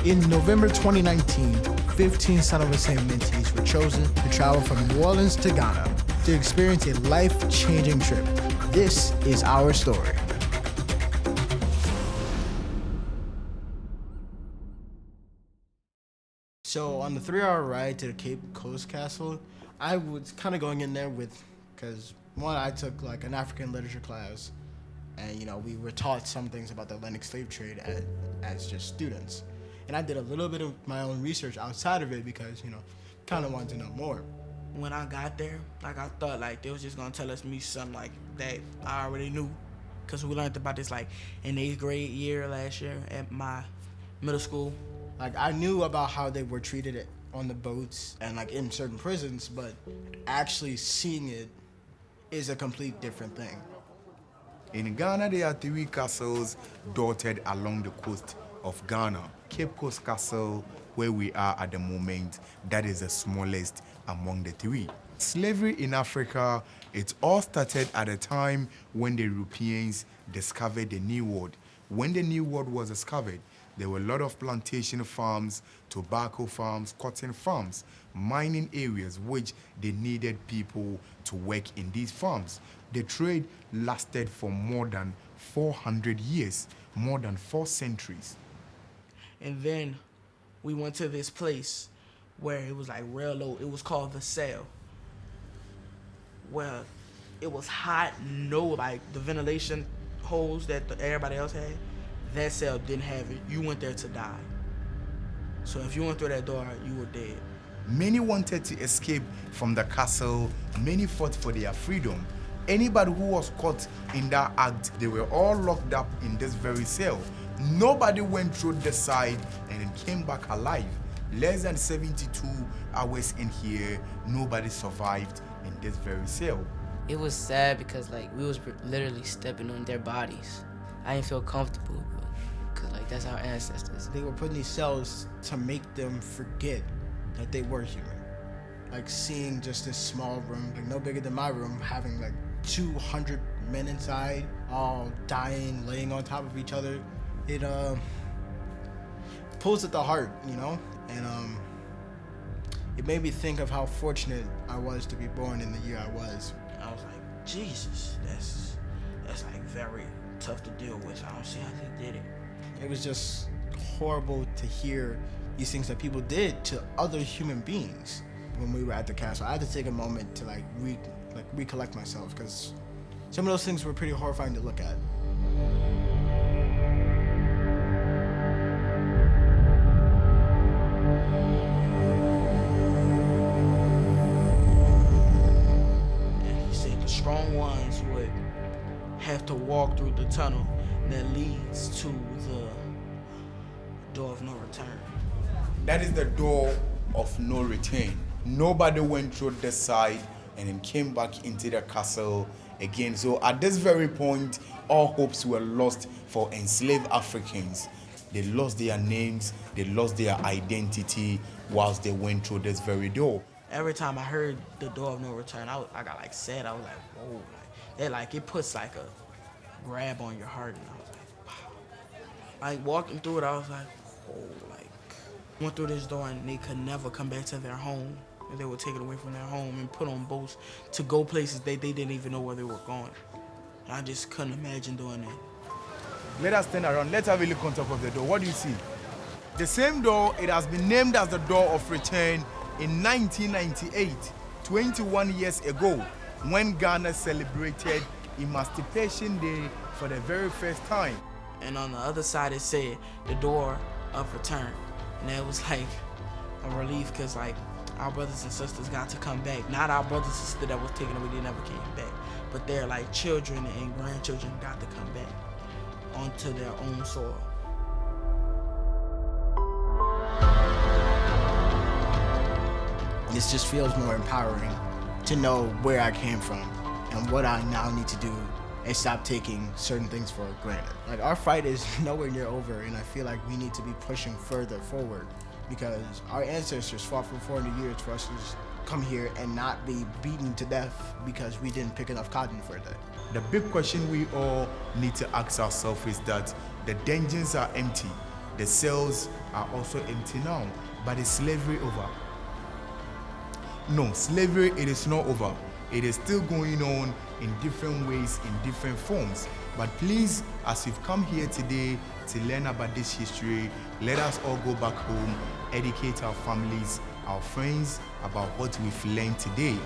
In November 2019, 15 Son of a Same mentees were chosen to travel from New Orleans to Ghana to experience a life-changing trip. This is our story. So on the 3-hour ride to the Cape Coast Castle, I was kind of going in there because one, I took like an African literature class, and we were taught some things about the Atlantic slave trade as just students. And I did a little bit of my own research outside of it because, kind of wanted to know more. When I got there, I thought they was just gonna tell us something like that I already knew, because we learned about this in 8th grade year last year at my middle school. I knew about how they were treated on the boats and in certain prisons, but actually seeing it is a complete different thing. In Ghana, there are 3 castles dotted along the coast of Ghana. Cape Coast Castle, where we are at the moment, that is the smallest among the 3. Slavery in Africa, it all started at a time when the Europeans discovered the New World. When the New World was discovered, there were a lot of plantation farms, tobacco farms, cotton farms, mining areas which they needed people to work in these farms. The trade lasted for more than 400 years, more than 4 centuries. And then we went to this place where it was real low. It was called the cell. Well, it was hot, the ventilation holes that everybody else had. That cell didn't have it. You went there to die. So if you went through that door, you were dead. Many wanted to escape from the castle. Many fought for their freedom. Anybody who was caught in that act, they were all locked up in this very cell. Nobody went through the side and then came back alive. Less than 72 hours in here, nobody survived in this very cell. It was sad because we was literally stepping on their bodies. I didn't feel comfortable because that's our ancestors. They were put in these cells to make them forget that they were human. Seeing just this small room, no bigger than my room, having 200 men inside, all dying, laying on top of each other. It pulls at the heart, and it made me think of how fortunate I was to be born in the year I was. I was like, Jesus, that's very tough to deal with. I don't see how they did it. It was just horrible to hear these things that people did to other human beings. When we were at the castle, I had to take a moment to recollect myself, because some of those things were pretty horrifying to look at. And he said the strong ones would have to walk through the tunnel that leads to the door of no return. That is the door of no return. Nobody went through this side and then came back into the castle again. So at this very point, all hopes were lost for enslaved Africans. They lost their names, they lost their identity whilst they went through this very door. Every time I heard the door of no return, I got sad. I was like, whoa, it puts a grab on your heart, and I was like, wow. Walking through it, I was like, whoa, went through this door and they could never come back to their home. They were taken away from their home and put on boats to go places they didn't even know where they were going. And I just couldn't imagine doing that. Let us turn around. Let's have a look on top of the door. What do you see? The same door, it has been named as the door of return in 1998, 21 years ago, when Ghana celebrated Emancipation Day for the very first time. And on the other side, it said the door of return. And that was a relief, because our brothers and sisters got to come back. Not our brothers and sisters that was taken away, they never came back. But their children and grandchildren got to come back onto their own soil. This just feels more empowering to know where I came from and what I now need to do and stop taking certain things for granted. Our fight is nowhere near over, and I feel like we need to be pushing further forward, because our ancestors fought for 400 years for us to just come here and not be beaten to death because we didn't pick enough cotton for that. The big question we all need to ask ourselves is that the dungeons are empty. The cells are also empty now. But is slavery over? No, slavery, it is not over. It is still going on in different ways, in different forms. But please, as you've come here today to learn about this history, let us all go back home, educate our families, our friends about what we've learned today.